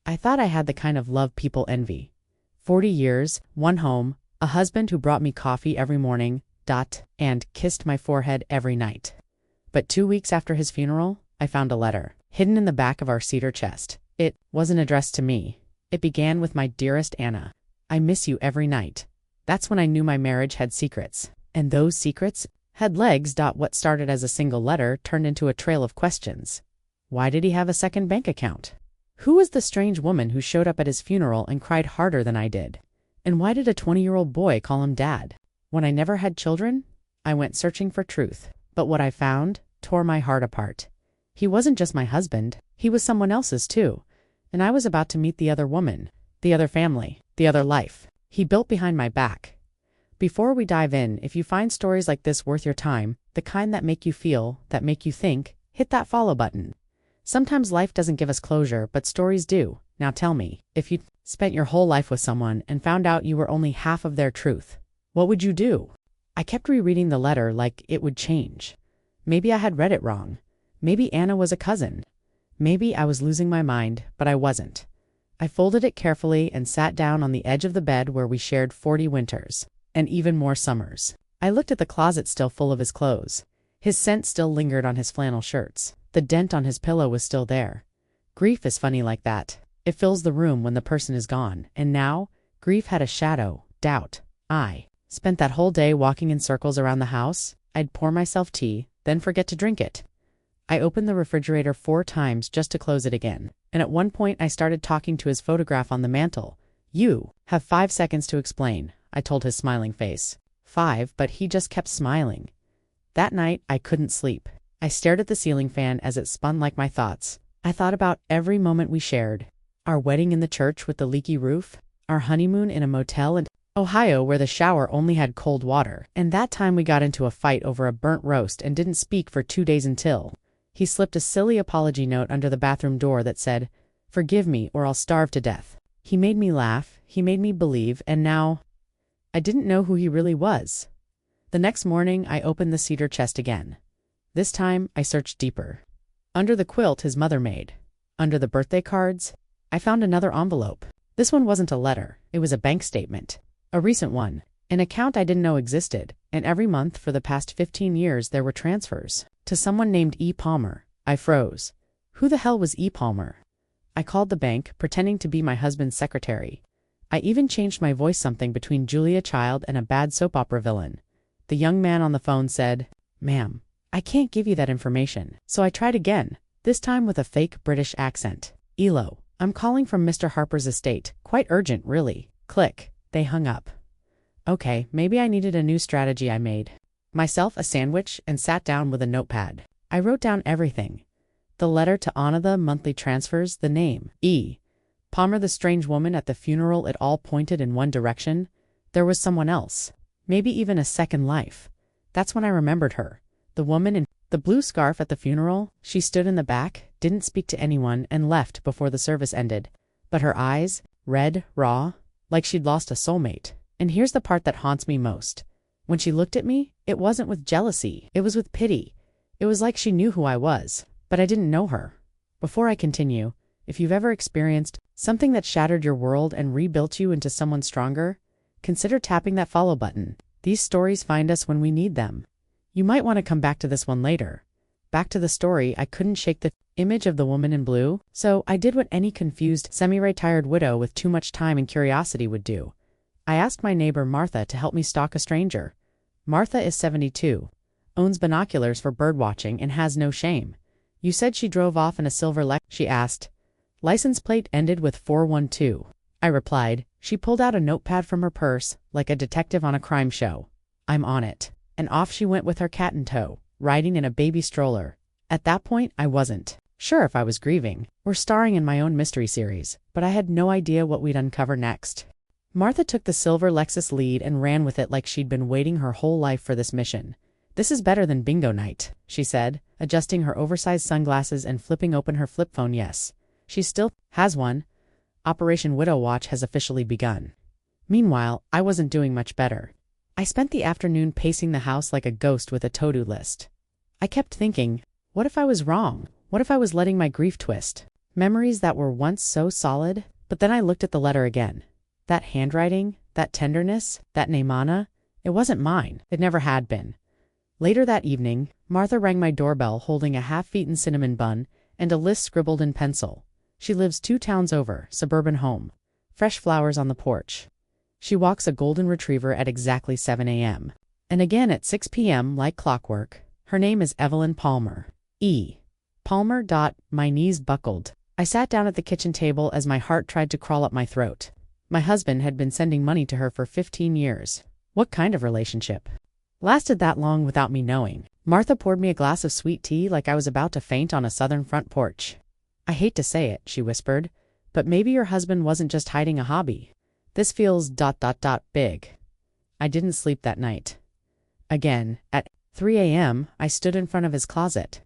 I thought I had the kind of love people envy. 40 years, one home, a husband who brought me coffee every morning, and kissed my forehead every night. But 2 weeks after his funeral, I found a letter, hidden in the back of our cedar chest. It wasn't addressed to me. It began with my dearest Anna. I miss you every night. That's when I knew my marriage had secrets. And those secrets had legs. What started as a single letter turned into a trail of questions. Why did he have a second bank account? Who was the strange woman who showed up at his funeral and cried harder than I did? And why did a 20-year-old boy call him Dad? When I never had children, I went searching for truth. But what I found tore my heart apart. He wasn't just my husband, he was someone else's too. And I was about to meet the other woman, the other family, the other life he built behind my back. Before we dive in, if you find stories like this worth your time, the kind that make you feel, that make you think, hit that follow button. Sometimes life doesn't give us closure, but stories do. Now tell me, if you spent your whole life with someone and found out you were only half of their truth, what would you do? I kept rereading the letter like it would change. Maybe I had read it wrong. Maybe Anna was a cousin. Maybe I was losing my mind, but I wasn't. I folded it carefully and sat down on the edge of the bed where we shared 40 winters, and even more summers. I looked at the closet still full of his clothes. His scent still lingered on his flannel shirts. The dent on his pillow was still there. Grief is funny like that. It fills the room when the person is gone, and now, grief had a shadow, doubt. I spent that whole day walking in circles around the house. I'd pour myself tea, then forget to drink it. I opened the refrigerator 4 times just to close it again, and at one point I started talking to his photograph on the mantel. You have 5 seconds to explain, I told his smiling face. 5, but he just kept smiling. That night, I couldn't sleep. I stared at the ceiling fan as it spun like my thoughts. I thought about every moment we shared. Our wedding in the church with the leaky roof, our honeymoon in a motel in Ohio where the shower only had cold water, and that time we got into a fight over a burnt roast and didn't speak for 2 days until he slipped a silly apology note under the bathroom door that said, "Forgive me or I'll starve to death." He made me laugh, he made me believe, and now I didn't know who he really was. The next morning, I opened the cedar chest again. This time, I searched deeper. Under the quilt his mother made, under the birthday cards, I found another envelope. This one wasn't a letter, it was a bank statement. A recent one, an account I didn't know existed, and every month for the past 15 years there were transfers to someone named E. Palmer. I froze. Who the hell was E. Palmer? I called the bank, pretending to be my husband's secretary. I even changed my voice something between Julia Child and a bad soap opera villain. The young man on the phone said, "Ma'am, I can't give you that information." So I tried again, this time with a fake British accent. "Elo, I'm calling from Mr. Harper's estate. Quite urgent, really." Click. They hung up. Okay, maybe I needed a new strategy. I made myself a sandwich and sat down with a notepad. I wrote down everything. The letter to Anna, the monthly transfers, the name, E. Palmer, the strange woman at the funeral. It all pointed in one direction. There was someone else. Maybe even a second life. That's when I remembered her. The woman in the blue scarf at the funeral. She stood in the back, didn't speak to anyone, and left before the service ended. But her eyes, red, raw, like she'd lost a soulmate. And here's the part that haunts me most. When she looked at me, it wasn't with jealousy, it was with pity. It was like she knew who I was, but I didn't know her. Before I continue, if you've ever experienced something that shattered your world and rebuilt you into someone stronger, consider tapping that follow button. These stories find us when we need them. You might want to come back to this one later. Back to the story, I couldn't shake the image of the woman in blue, so I did what any confused, semi-retired widow with too much time and curiosity would do. I asked my neighbor Martha to help me stalk a stranger. Martha is 72, owns binoculars for birdwatching, and has no shame. "You said she drove off in a silver Lexus?" she asked. "License plate ended with 412. I replied. She pulled out a notepad from her purse, like a detective on a crime show. "I'm on it." And off she went with her cat in tow, riding in a baby stroller. At that point, I wasn't sure if I was grieving or starring in my own mystery series, but I had no idea what we'd uncover next. Martha took the silver Lexus lead and ran with it like she'd been waiting her whole life for this mission. "This is better than bingo night," she said, adjusting her oversized sunglasses and flipping open her flip phone. "Yes, she still has one. Operation Widow Watch has officially begun." Meanwhile, I wasn't doing much better. I spent the afternoon pacing the house like a ghost with a to-do list. I kept thinking, what if I was wrong? What if I was letting my grief twist Memories that were once so solid, but then I looked at the letter again. That handwriting, that tenderness, that Neymana, it wasn't mine. It never had been. Later that evening, Martha rang my doorbell holding a half-eaten cinnamon bun and a list scribbled in pencil. She lives 2 towns over, suburban home. Fresh flowers on the porch. She walks a golden retriever at exactly 7 a.m. And again at 6 p.m. like clockwork. Her name is Evelyn Palmer. E. Palmer. My knees buckled. I sat down at the kitchen table as my heart tried to crawl up my throat. My husband had been sending money to her for 15 years. What kind of relationship lasted that long without me knowing? Martha poured me a glass of sweet tea like I was about to faint on a southern front porch. I hate to say it, she whispered, but maybe your husband wasn't just hiding a hobby. This feels big. I didn't sleep that night. Again, at 3 a.m., I stood in front of his closet.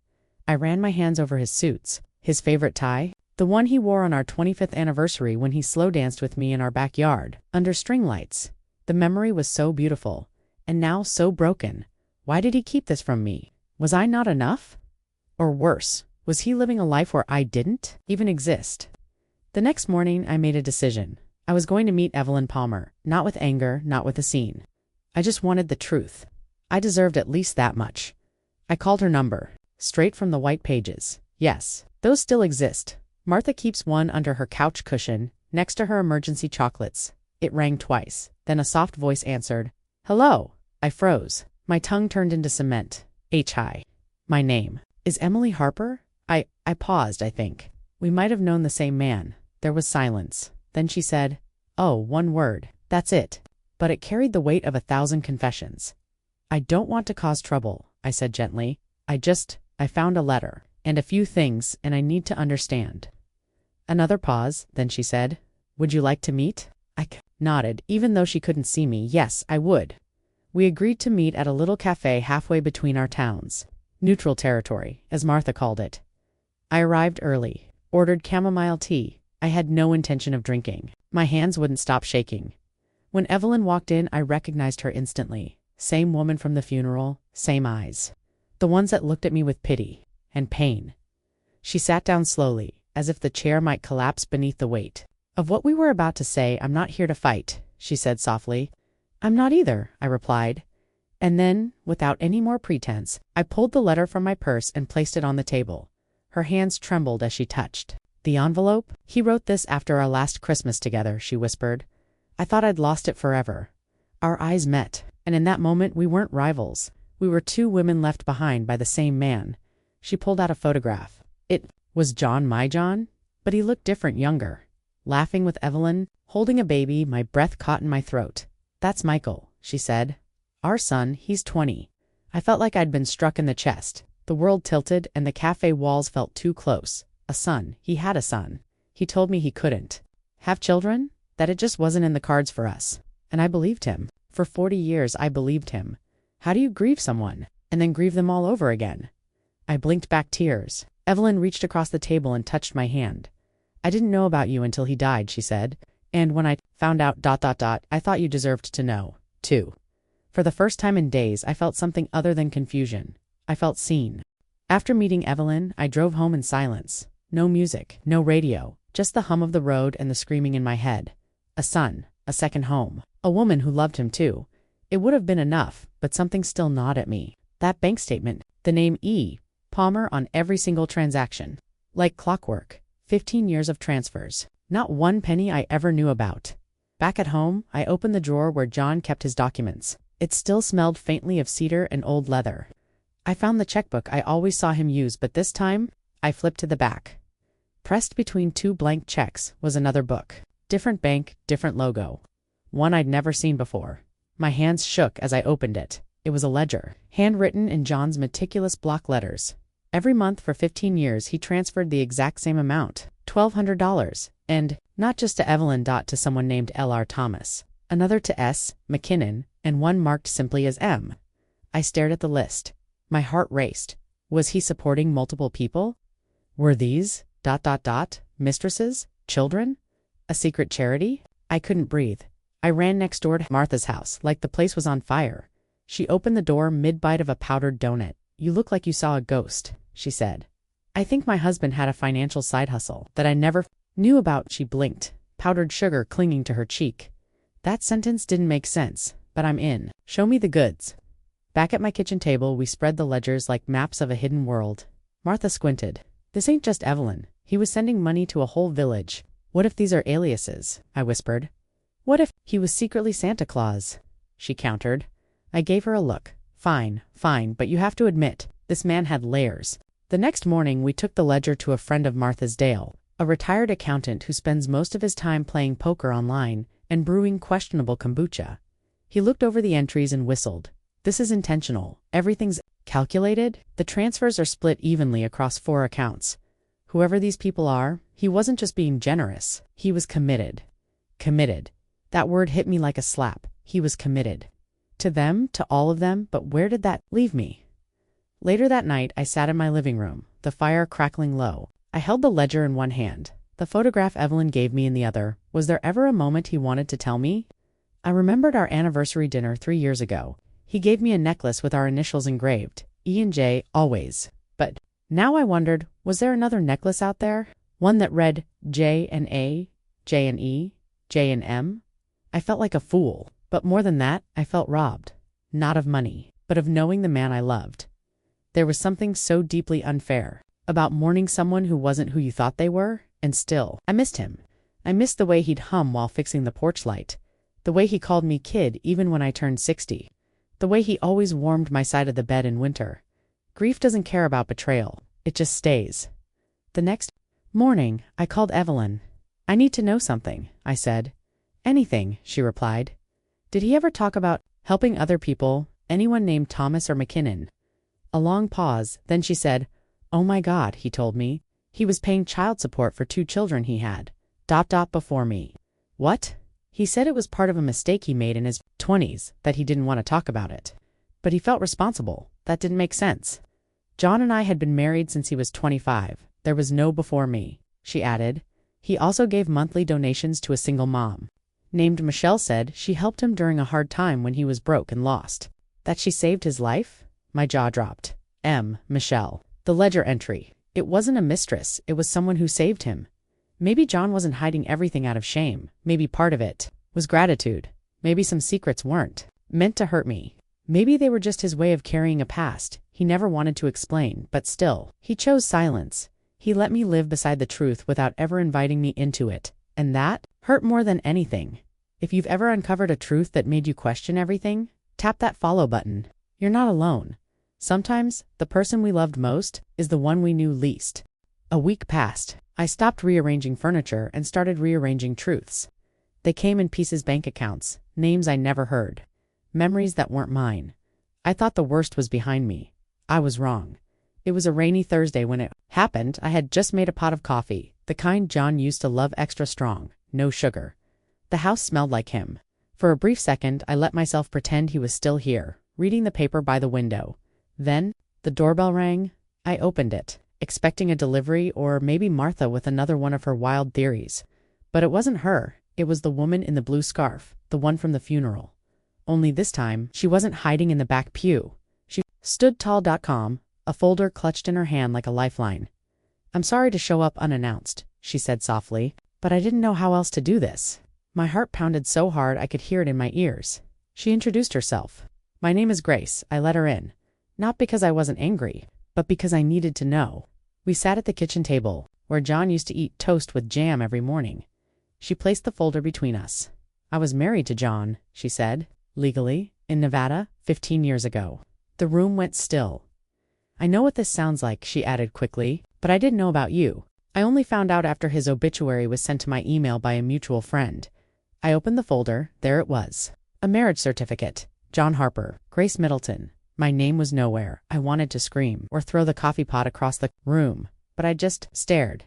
I ran my hands over his suits, his favorite tie, the one he wore on our 25th anniversary when he slow danced with me in our backyard, under string lights. The memory was so beautiful, and now so broken. Why did he keep this from me? Was I not enough? Or worse, was he living a life where I didn't even exist? The next morning, I made a decision. I was going to meet Evelyn Palmer, not with anger, not with a scene. I just wanted the truth. I deserved at least that much. I called her number, straight from the white pages. Yes, those still exist. Martha keeps one under her couch cushion, next to her emergency chocolates. It rang twice. Then a soft voice answered. Hello. I froze. My tongue turned into cement. Hi. My name. Is Emily Harper? I paused, I think. We might have known the same man. There was silence. Then she said, Oh, one word. That's it. But it carried the weight of 1,000 confessions. I don't want to cause trouble, I said gently. I found a letter. And a few things, and I need to understand. Another pause, then she said, Would you like to meet? I nodded, even though she couldn't see me. Yes, I would. We agreed to meet at a little cafe halfway between our towns. Neutral territory, as Martha called it. I arrived early, ordered chamomile tea. I had no intention of drinking. My hands wouldn't stop shaking. When Evelyn walked in, I recognized her instantly. Same woman from the funeral, same eyes. The ones that looked at me with pity and pain. She sat down slowly, as if the chair might collapse beneath the weight. Of what we were about to say, I'm not here to fight, she said softly. I'm not either, I replied. And then, without any more pretense, I pulled the letter from my purse and placed it on the table. Her hands trembled as she touched. The envelope? He wrote this after our last Christmas together, she whispered. I thought I'd lost it forever. Our eyes met, and in that moment we weren't rivals. We were 2 women left behind by the same man. She pulled out a photograph. It was John, my John, but he looked different, younger. Laughing with Evelyn, holding a baby, my breath caught in my throat. That's Michael, she said. Our son, he's 20. I felt like I'd been struck in the chest. The world tilted and the cafe walls felt too close. A son. He had a son. He told me he couldn't have children, that it just wasn't in the cards for us. And I believed him. For 40 years, I believed him. How do you grieve someone and then grieve them all over again? I blinked back tears. Evelyn reached across the table and touched my hand. I didn't know about you until he died, she said. And when I found out ... I thought you deserved to know, too. For the first time in days, I felt something other than confusion. I felt seen. After meeting Evelyn, I drove home in silence. No music, no radio, just the hum of the road and the screaming in my head. A son, a second home, a woman who loved him too. It would have been enough, but something still gnawed at me. That bank statement, the name E. Palmer on every single transaction. Like clockwork, 15 years of transfers. Not one penny I ever knew about. Back at home, I opened the drawer where John kept his documents. It still smelled faintly of cedar and old leather. I found the checkbook I always saw him use, but this time, I flipped to the back. Pressed between 2 blank checks was another book. Different bank, different logo. One I'd never seen before. My hands shook as I opened it. It was a ledger, handwritten in John's meticulous block letters. Every month for 15 years he transferred the exact same amount, $1,200, and not just to Evelyn. To someone named L.R. Thomas, another to S. McKinnon, and one marked simply as M. I stared at the list. My heart raced. Was he supporting multiple people? Were these ... mistresses? Children? A secret charity? I couldn't breathe. I ran next door to Martha's house, like the place was on fire. She opened the door mid-bite of a powdered donut. You look like you saw a ghost, she said. I think my husband had a financial side hustle that I never knew about. She blinked, powdered sugar clinging to her cheek. That sentence didn't make sense, but I'm in. Show me the goods. Back at my kitchen table, we spread the ledgers like maps of a hidden world. Martha squinted. This ain't just Evelyn. He was sending money to a whole village. What if these are aliases? I whispered. What if he was secretly Santa Claus? She countered. I gave her a look. Fine, but you have to admit, this man had layers. The next morning, we took the ledger to a friend of Martha's, Dale, a retired accountant who spends most of his time playing poker online and brewing questionable kombucha. He looked over the entries and whistled. This is intentional. Everything's calculated. The transfers are split evenly across 4 accounts. Whoever these people are, he wasn't just being generous. He was committed. Committed. That word hit me like a slap. He was committed. To them, to all of them, but where did that leave me? Later that night, I sat in my living room, the fire crackling low. I held the ledger in one hand, the photograph Evelyn gave me in the other. Was there ever a moment he wanted to tell me? I remembered our anniversary dinner 3 years ago. He gave me a necklace with our initials engraved, E and J, always. But now I wondered, was there another necklace out there? One that read J and A, J and E, J and M? I felt like a fool, but more than that, I felt robbed. Not of money, but of knowing the man I loved. There was something so deeply unfair about mourning someone who wasn't who you thought they were, and still, I missed him. I missed the way he'd hum while fixing the porch light, the way he called me kid even when I turned 60, the way he always warmed my side of the bed in winter. Grief doesn't care about betrayal, it just stays. The next morning, I called Evelyn. I need to know something, I said. Anything, she replied. Did he ever talk about helping other people, anyone named Thomas or McKinnon? A long pause, then she said, Oh my God, he told me. He was paying child support for 2 children he had. Before me. What? He said it was part of a mistake he made in his 20s, that he didn't want to talk about it. But he felt responsible. That didn't make sense. John and I had been married since he was 25. There was no before me, she added. He also gave monthly donations to a single mom named Michelle, said she helped him during a hard time when he was broke and lost. That she saved his life? My jaw dropped. Michelle. The ledger entry. It wasn't a mistress, it was someone who saved him. Maybe John wasn't hiding everything out of shame. Maybe part of it was gratitude. Maybe some secrets weren't meant to hurt me. Maybe they were just his way of carrying a past he never wanted to explain, but still, he chose silence. He let me live beside the truth without ever inviting me into it. And that hurt more than anything. If you've ever uncovered a truth that made you question everything, tap that follow button. You're not alone. Sometimes, the person we loved most is the one we knew least. A week passed. I stopped rearranging furniture and started rearranging truths. They came in pieces: bank accounts, names I never heard, memories that weren't mine. I thought the worst was behind me. I was wrong. It was a rainy Thursday when it happened. I had just made a pot of coffee, the kind John used to love, extra strong, no sugar. The house smelled like him. For a brief second, I let myself pretend he was still here, reading the paper by the window. Then, the doorbell rang. I opened it, expecting a delivery or maybe Martha with another one of her wild theories. But it wasn't her. It was the woman in the blue scarf, the one from the funeral. Only this time, she wasn't hiding in the back pew. She stood tall.com, a folder clutched in her hand like a lifeline. I'm sorry to show up unannounced, she said softly, but I didn't know how else to do this. My heart pounded so hard I could hear it in my ears. She introduced herself. My name is Grace. I let her in. Not because I wasn't angry, but because I needed to know. We sat at the kitchen table, where John used to eat toast with jam every morning. She placed the folder between us. I was married to John, she said, legally, in Nevada, 15 years ago. The room went still. I know what this sounds like, she added quickly, but I didn't know about you. I only found out after his obituary was sent to my email by a mutual friend. I opened the folder. There it was. A marriage certificate. John Harper, Grace Middleton. My name was nowhere. I wanted to scream or throw the coffee pot across the room, but I just stared.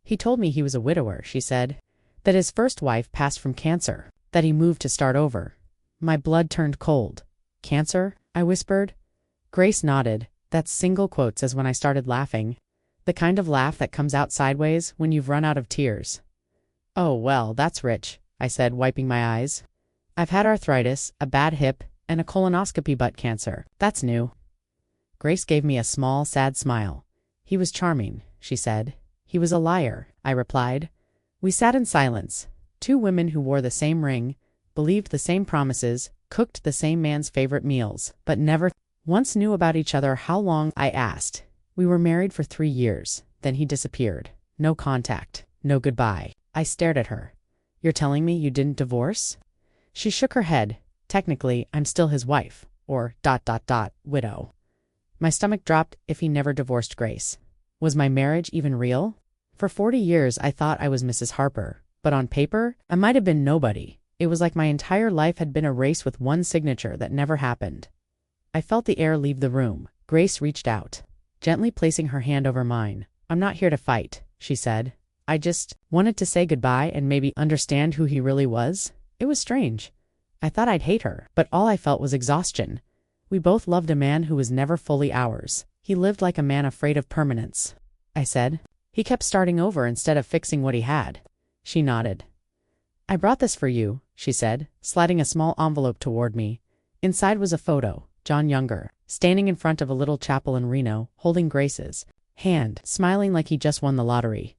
He told me he was a widower, she said, that his first wife passed from cancer, that he moved to start over. My blood turned cold. Cancer? I whispered. Grace nodded. That's single quotes as when I started laughing. The kind of laugh that comes out sideways when you've run out of tears. Oh, well, that's rich, I said, wiping my eyes. I've had arthritis, a bad hip, and a colonoscopy butt cancer. That's new. Grace gave me a small, sad smile. He was charming, she said. He was a liar, I replied. We sat in silence, two women who wore the same ring, believed the same promises, cooked the same man's favorite meals, but never once knew about each other. How long? I asked. We were married for 3 years. Then he disappeared. No contact. No goodbye. I stared at her. You're telling me you didn't divorce? She shook her head. Technically, I'm still his wife. Or ... widow. My stomach dropped. If he never divorced Grace. Was my marriage even real? For 40 years I thought I was Mrs. Harper, but on paper, I might have been nobody. It was like my entire life had been a race with one signature that never happened. I felt the air leave the room. Grace reached out, gently placing her hand over mine. I'm not here to fight, she said. I just wanted to say goodbye and maybe understand who he really was. It was strange. I thought I'd hate her, but all I felt was exhaustion. We both loved a man who was never fully ours. He lived like a man afraid of permanence, I said. He kept starting over instead of fixing what he had. She nodded. I brought this for you, she said, sliding a small envelope toward me. Inside was a photo, John Younger, standing in front of a little chapel in Reno, holding Grace's hand, smiling like he just won the lottery.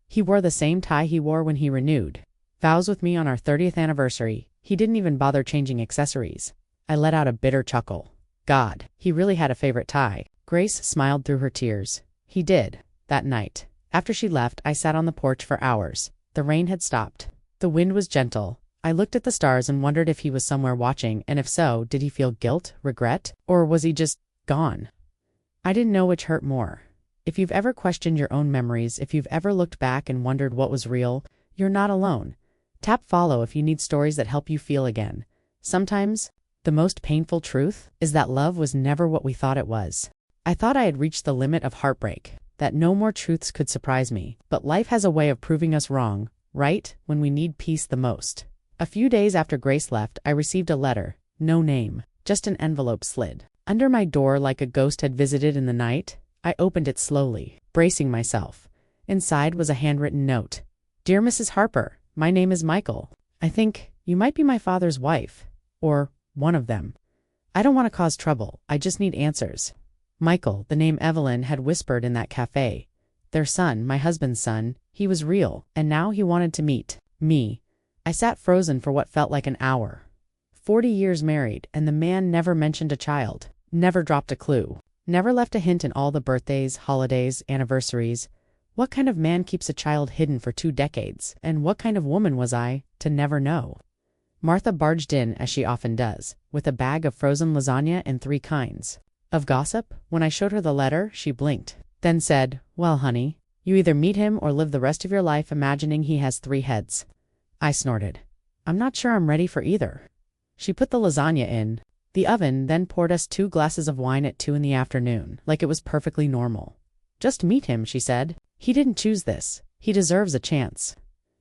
He wore the same tie he wore when he renewed vows with me on our 30th anniversary. He didn't even bother changing accessories. I let out a bitter chuckle. God, he really had a favorite tie. Grace smiled through her tears. He did. That night, after she left, I sat on the porch for hours. The rain had stopped. The wind was gentle. I looked at the stars and wondered if he was somewhere watching, and if so, did he feel guilt, regret, or was he just gone? I didn't know which hurt more. If you've ever questioned your own memories, if you've ever looked back and wondered what was real, you're not alone. Tap follow if you need stories that help you feel again. Sometimes, the most painful truth is that love was never what we thought it was. I thought I had reached the limit of heartbreak, that no more truths could surprise me, but life has a way of proving us wrong, right when we need peace the most. A few days after Grace left, I received a letter. No name, just an envelope slid under my door like a ghost had visited in the night. I opened it slowly, bracing myself. Inside was a handwritten note. Dear Mrs. Harper, my name is Michael. I think you might be my father's wife. Or one of them. I don't want to cause trouble. I just need answers. Michael, the name Evelyn had whispered in that cafe. Their son, my husband's son, he was real, and now he wanted to meet me. I sat frozen for what felt like an hour. 40 years married, and the man never mentioned a child, never dropped a clue, never left a hint in all the birthdays, holidays, anniversaries. What kind of man keeps a child hidden for 2 decades, and what kind of woman was I to never know? Martha barged in, as she often does, with a bag of frozen lasagna and 3 kinds of gossip. When I showed her the letter, she blinked, then said, Well, honey, you either meet him or live the rest of your life imagining he has 3 heads. I snorted. I'm not sure I'm ready for either. She put the lasagna in the oven, then poured us 2 glasses of wine at 2 in the afternoon, like it was perfectly normal. Just meet him, she said. He didn't choose this. He deserves a chance.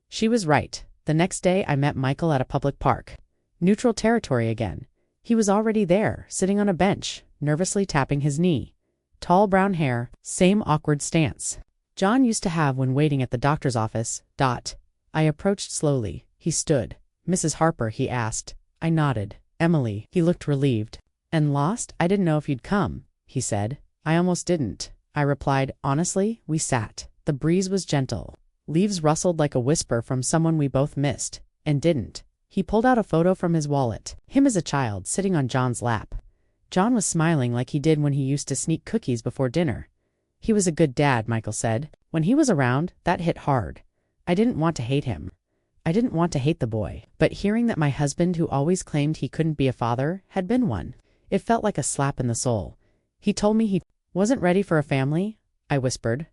She was right. The next day I met Michael at a public park. Neutral territory again. He was already there, sitting on a bench, nervously tapping his knee. Tall brown hair, same awkward stance John used to have when waiting at the doctor's office. I approached slowly. He stood. Mrs. Harper, he asked. I nodded. Emily, he looked relieved. And lost? I didn't know if you'd come, he said. I almost didn't, I replied. Honestly, we sat. The breeze was gentle. Leaves rustled like a whisper from someone we both missed, and didn't. He pulled out a photo from his wallet, him as a child sitting on John's lap. John was smiling like he did when he used to sneak cookies before dinner. He was a good dad, Michael said. When he was around, that hit hard. I didn't want to hate him. I didn't want to hate the boy, but hearing that my husband, who always claimed he couldn't be a father, had been one, it felt like a slap in the soul. He told me he wasn't ready for a family, I whispered.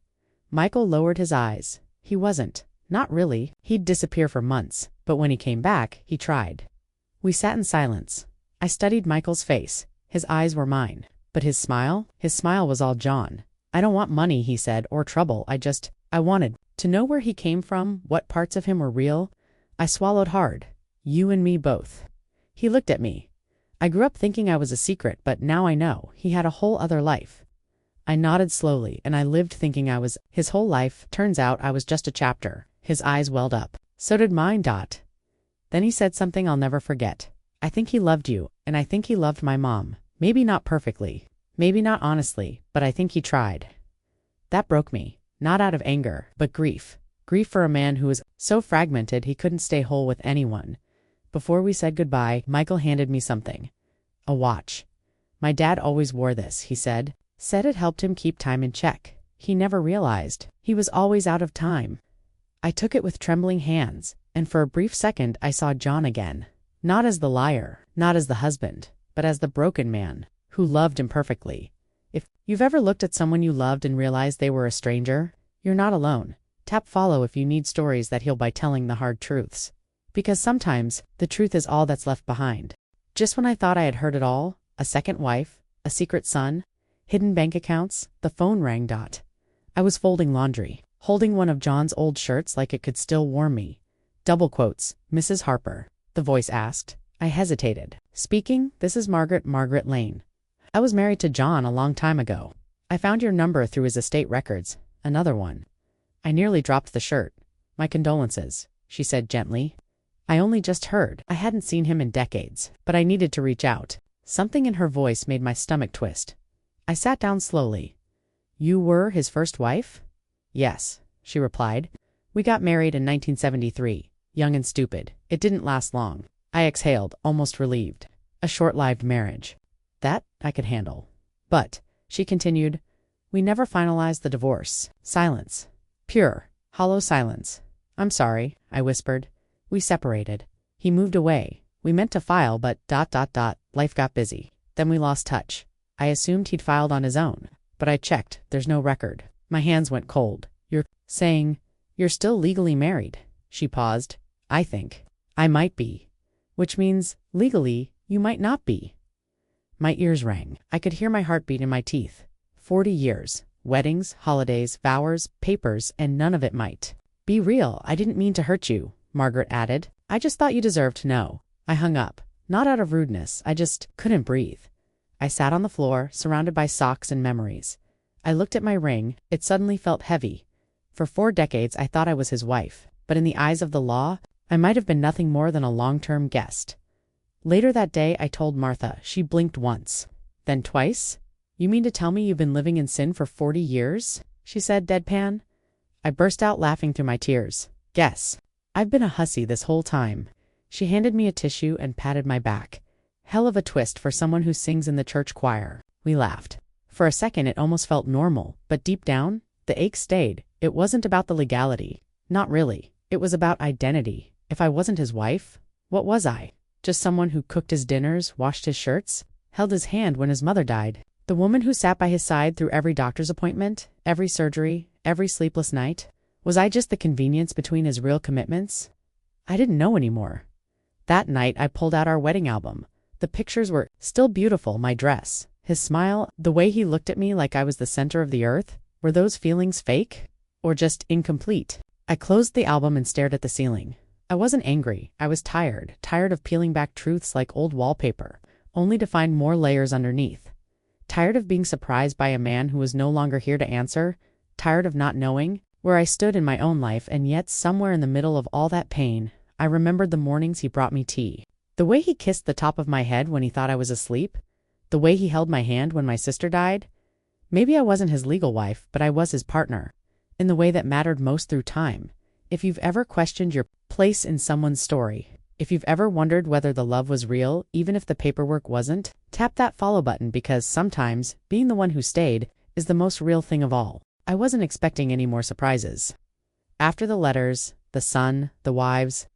Michael lowered his eyes. He wasn't. Not really. He'd disappear for months, but when he came back, he tried. We sat in silence. I studied Michael's face. His eyes were mine. But his smile was all John. I don't want money, he said, or trouble. I wanted to know where he came from, what parts of him were real. I swallowed hard. You and me both. He looked at me. I grew up thinking I was a secret, but now I know he had a whole other life. I nodded slowly, and I lived thinking I was his whole life. Turns out I was just a chapter. His eyes welled up. So did mine. Then he said something I'll never forget. I think he loved you, and I think he loved my mom. Maybe not perfectly. Maybe not honestly, but I think he tried. That broke me, not out of anger, but grief. Grief for a man who was so fragmented he couldn't stay whole with anyone. Before we said goodbye, Michael handed me something. A watch. My dad always wore this, he said. Said it helped him keep time in check. He never realized. He was always out of time. I took it with trembling hands, and for a brief second I saw John again. Not as the liar, not as the husband, but as the broken man, who loved imperfectly. If you've ever looked at someone you loved and realized they were a stranger, you're not alone. Tap follow if you need stories that heal by telling the hard truths. Because sometimes, the truth is all that's left behind. Just when I thought I had heard it all, a second wife, a secret son, hidden bank accounts, the phone rang. I was folding laundry, holding one of John's old shirts like it could still warm me. Double quotes, Mrs. Harper, the voice asked. I hesitated. Speaking, this is Margaret Lane. I was married to John a long time ago. I found your number through his estate records. Another one. I nearly dropped the shirt. My condolences, she said gently. I only just heard. I hadn't seen him in decades, but I needed to reach out. Something in her voice made my stomach twist. I sat down slowly. You were his first wife? Yes, she replied. We got married in 1973, young and stupid. It didn't last long. I exhaled, almost relieved. A short-lived marriage. That I could handle. But, she continued, we never finalized the divorce. Silence. Pure, hollow silence. I'm sorry, I whispered. We separated. He moved away. We meant to file, but ... life got busy. Then we lost touch. I assumed he'd filed on his own, but I checked. There's no record. My hands went cold. You're saying you're still legally married? She paused. I think. I might be. Which means, legally, you might not be. My ears rang. I could hear my heartbeat in my teeth. 40 years. Weddings, holidays, vows, papers, and none of it might. Be real, I didn't mean to hurt you, Margaret added. I just thought you deserved to know. I hung up. Not out of rudeness, I just couldn't breathe. I sat on the floor, surrounded by socks and memories. I looked at my ring. It suddenly felt heavy. For 4 decades I thought I was his wife, but in the eyes of the law, I might have been nothing more than a long-term guest. Later that day I told Martha. She blinked once. Then twice? You mean to tell me you've been living in sin for 40 years? She said deadpan. I burst out laughing through my tears. Guess. I've been a hussy this whole time. She handed me a tissue and patted my back. Hell of a twist for someone who sings in the church choir. We laughed. For a second it almost felt normal, but deep down, the ache stayed. It wasn't about the legality. Not really. It was about identity. If I wasn't his wife, what was I? Just someone who cooked his dinners, washed his shirts, held his hand when his mother died. The woman who sat by his side through every doctor's appointment, every surgery, every sleepless night. Was I just the convenience between his real commitments? I didn't know anymore. That night I pulled out our wedding album. The pictures were still beautiful, my dress, his smile, the way he looked at me like I was the center of the earth. Were those feelings fake? Or just incomplete? I closed the album and stared at the ceiling. I wasn't angry. I was tired of peeling back truths like old wallpaper, only to find more layers underneath. Tired of being surprised by a man who was no longer here to answer. Tired of not knowing where I stood in my own life, and yet somewhere in the middle of all that pain, I remembered the mornings he brought me tea. The way he kissed the top of my head when he thought I was asleep. The way he held my hand when my sister died. Maybe I wasn't his legal wife, but I was his partner. In the way that mattered most through time. If you've ever questioned your place in someone's story, if you've ever wondered whether the love was real, even if the paperwork wasn't, tap that follow button, because sometimes, being the one who stayed, is the most real thing of all. I wasn't expecting any more surprises. After the letters, the son, the wives,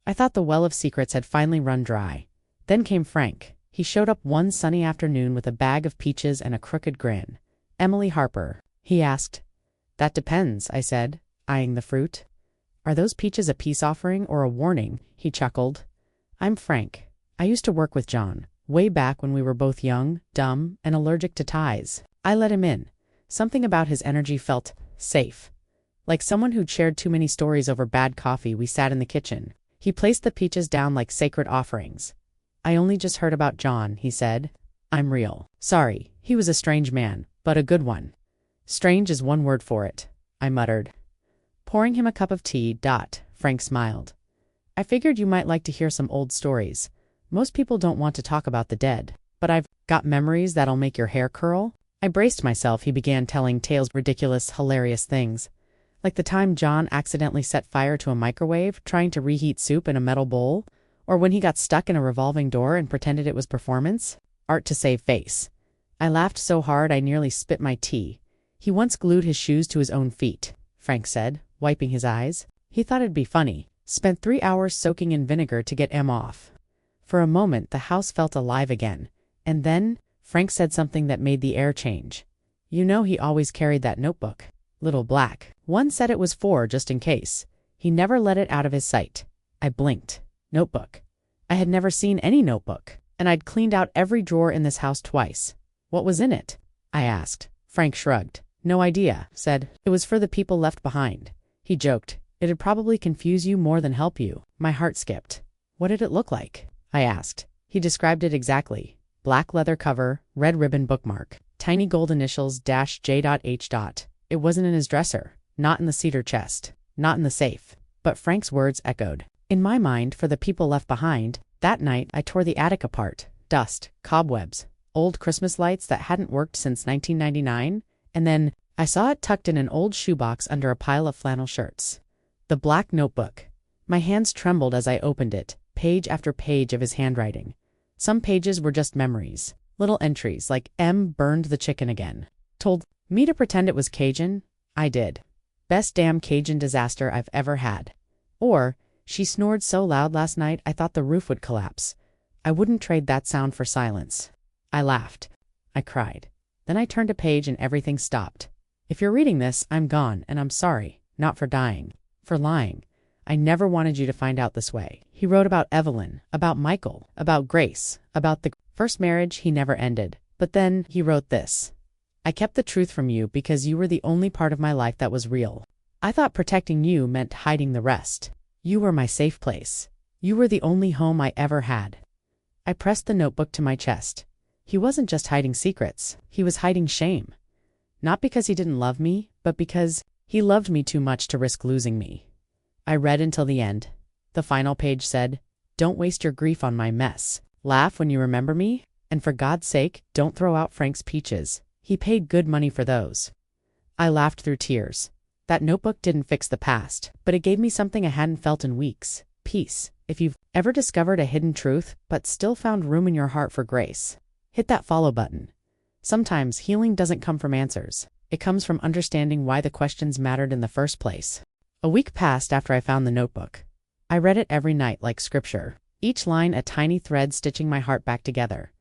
I thought the well of secrets had finally run dry. Then came Frank. He showed up one sunny afternoon with a bag of peaches and a crooked grin. Emily Harper, he asked. That depends, I said, eyeing the fruit. Are those peaches a peace offering or a warning? He chuckled. I'm Frank. I used to work with John, way back when we were both young, dumb, and allergic to ties. I let him in. Something about his energy felt safe. Like someone who'd shared too many stories over bad coffee. We sat in the kitchen. He placed the peaches down like sacred offerings. I only just heard about John, he said. I'm real. Sorry, he was a strange man, but a good one. Strange is one word for it, I muttered. Pouring him a cup of tea. Frank smiled. I figured you might like to hear some old stories. Most people don't want to talk about the dead, but I've got memories that'll make your hair curl. I braced myself. He began telling tales, ridiculous, hilarious things. Like the time John accidentally set fire to a microwave trying to reheat soup in a metal bowl, or when he got stuck in a revolving door and pretended it was performance. Art to save face. I laughed so hard I nearly spit my tea. He once glued his shoes to his own feet, Frank said, wiping his eyes. He thought it'd be funny. Spent 3 hours soaking in vinegar to get M off. For a moment, the house felt alive again. And then, Frank said something that made the air change. You know, he always carried that notebook. Little black. One said it was for just in case. He never let it out of his sight. I blinked. Notebook. I had never seen any notebook, and I'd cleaned out every drawer in this house twice. What was in it? I asked. Frank shrugged. No idea, said. It was for the people left behind. He joked. It'd probably confuse you more than help you. My heart skipped. What did it look like? I asked. He described it exactly. Black leather cover, red ribbon bookmark, tiny gold initials -J.H. It wasn't in his dresser, not in the cedar chest, not in the safe. But Frank's words echoed. In my mind, for the people left behind, that night I tore the attic apart. Dust, cobwebs, old Christmas lights that hadn't worked since 1999, and then I saw it tucked in an old shoebox under a pile of flannel shirts. The black notebook. My hands trembled as I opened it, page after page of his handwriting. Some pages were just memories, little entries like M burned the chicken again. Told me to pretend it was Cajun? I did. Best damn Cajun disaster I've ever had. Or, she snored so loud last night I thought the roof would collapse. I wouldn't trade that sound for silence. I laughed. I cried. Then I turned a page and everything stopped. If you're reading this, I'm gone, and I'm sorry. Not for dying. For lying. I never wanted you to find out this way. He wrote about Evelyn, about Michael, about Grace, about the first marriage he never ended. But then he wrote this. I kept the truth from you because you were the only part of my life that was real. I thought protecting you meant hiding the rest. You were my safe place. You were the only home I ever had. I pressed the notebook to my chest. He wasn't just hiding secrets. He was hiding shame. Not because he didn't love me, but because he loved me too much to risk losing me. I read until the end. The final page said, Don't waste your grief on my mess. Laugh when you remember me, and for God's sake, don't throw out Frank's peaches. He paid good money for those. I laughed through tears. That notebook didn't fix the past, but it gave me something I hadn't felt in weeks. Peace. If you've ever discovered a hidden truth, but still found room in your heart for grace, hit that follow button. Sometimes healing doesn't come from answers. It comes from understanding why the questions mattered in the first place. A week passed after I found the notebook. I read it every night like scripture, each line a tiny thread stitching my heart back together.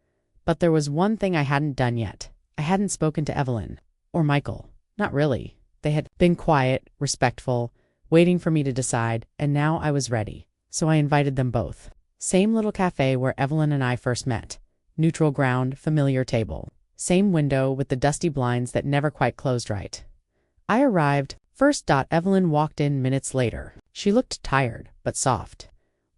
But there was one thing I hadn't done yet. I hadn't spoken to Evelyn. Or Michael. Not really. They had been quiet, respectful, waiting for me to decide, and now I was ready. So I invited them both. Same little cafe where Evelyn and I first met. Neutral ground, familiar table. Same window with the dusty blinds that never quite closed right. I arrived first. Evelyn walked in minutes later. She looked tired, but soft.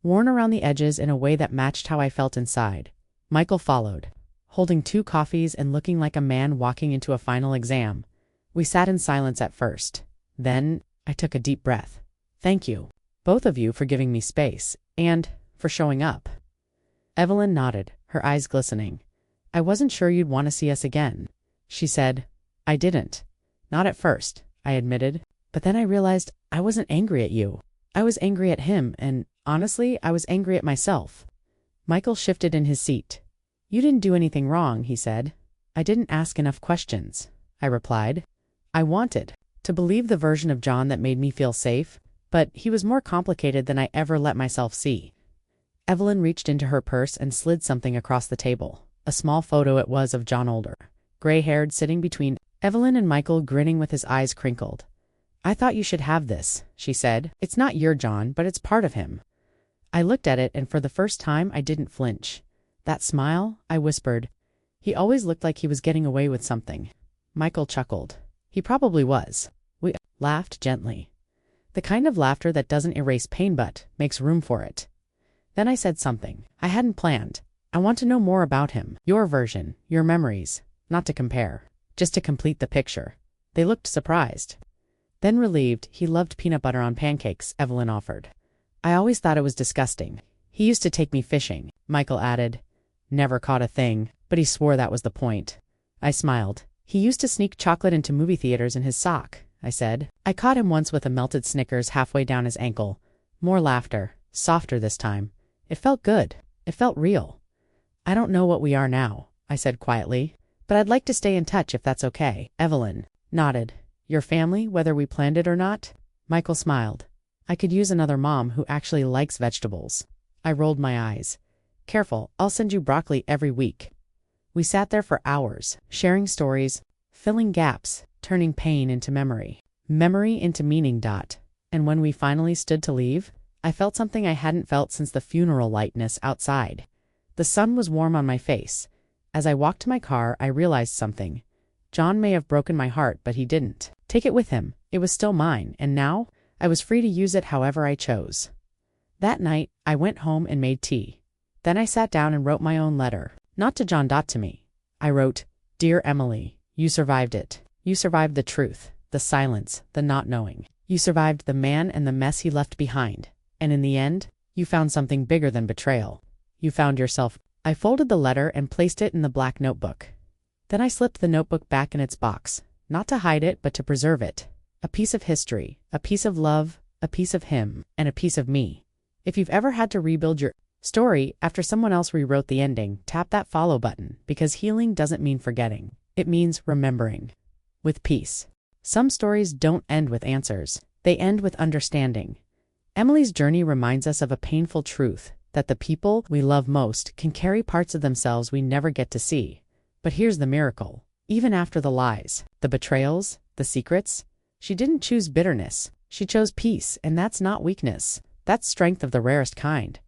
Worn around the edges in a way that matched how I felt inside. Michael followed, holding 2 coffees and looking like a man walking into a final exam. We sat in silence at first. Then, I took a deep breath. Thank you, both of you, for giving me space, and for showing up. Evelyn nodded, her eyes glistening. I wasn't sure you'd want to see us again. She said, I didn't. Not at first, I admitted. But then I realized I wasn't angry at you. I was angry at him, and honestly, I was angry at myself. Michael shifted in his seat. You didn't do anything wrong, he said. I didn't ask enough questions, I replied. I wanted to believe the version of John that made me feel safe, but he was more complicated than I ever let myself see. Evelyn reached into her purse and slid something across the table. A small photo it was of John older, gray-haired, sitting between Evelyn and Michael, grinning with his eyes crinkled. I thought you should have this, she said. It's not your John, but it's part of him. I looked at it, and for the first time I didn't flinch. That smile, I whispered. He always looked like he was getting away with something. Michael chuckled. He probably was. We laughed gently. The kind of laughter that doesn't erase pain but makes room for it. Then I said something I hadn't planned. I want to know more about him. Your version, your memories. Not to compare, just to complete the picture. They looked surprised. Then relieved. He loved peanut butter on pancakes, Evelyn offered. I always thought it was disgusting. He used to take me fishing, Michael added. Never caught a thing, but he swore that was the point. I smiled. He used to sneak chocolate into movie theaters in his sock, I said. I caught him once with a melted Snickers halfway down his ankle. More laughter, softer this time. It felt good. It felt real. I don't know what we are now, I said quietly, but I'd like to stay in touch if that's okay. Evelyn nodded. Your family, whether we planned it or not? Michael smiled. I could use another mom who actually likes vegetables. I rolled my eyes. Careful, I'll send you broccoli every week. We sat there for hours, sharing stories, filling gaps, turning pain into memory. Memory into meaning. And when we finally stood to leave, I felt something I hadn't felt since the funeral lightness outside. The sun was warm on my face. As I walked to my car, I realized something. John may have broken my heart, but he didn't take it with him. It was still mine, and now I was free to use it however I chose. That night, I went home and made tea. Then I sat down and wrote my own letter. Not to John. To me. I wrote, Dear Emily, you survived it. You survived the truth, the silence, the not knowing. You survived the man and the mess he left behind. And in the end, you found something bigger than betrayal. You found yourself. I folded the letter and placed it in the black notebook. Then I slipped the notebook back in its box, not to hide it, but to preserve it. A piece of history, a piece of love, a piece of him, and a piece of me. If you've ever had to rebuild your story after someone else rewrote the ending, tap that follow button, because healing doesn't mean forgetting. It means remembering. With peace. Some stories don't end with answers. They end with understanding. Emily's journey reminds us of a painful truth, that the people we love most can carry parts of themselves we never get to see. But here's the miracle. Even after the lies, the betrayals, the secrets, she didn't choose bitterness. She chose peace, and that's not weakness. That's strength of the rarest kind.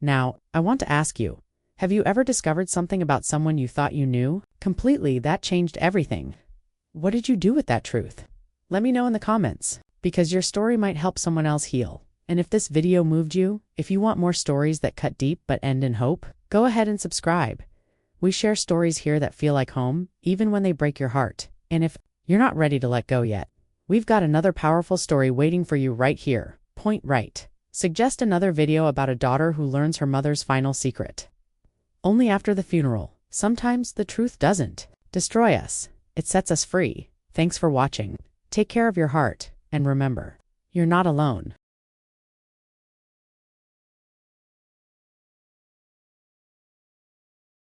Now, I want to ask you, have you ever discovered something about someone you thought you knew completely that changed everything? What did you do with that truth? Let me know in the comments, because your story might help someone else heal. And if this video moved you, if you want more stories that cut deep but end in hope, go ahead and subscribe. We share stories here that feel like home, even when they break your heart. And if you're not ready to let go yet, we've got another powerful story waiting for you right here. Point right. Suggest another video about a daughter who learns her mother's final secret. Only after the funeral. Sometimes the truth doesn't destroy us. It sets us free. Thanks for watching. Take care of your heart, and remember, you're not alone.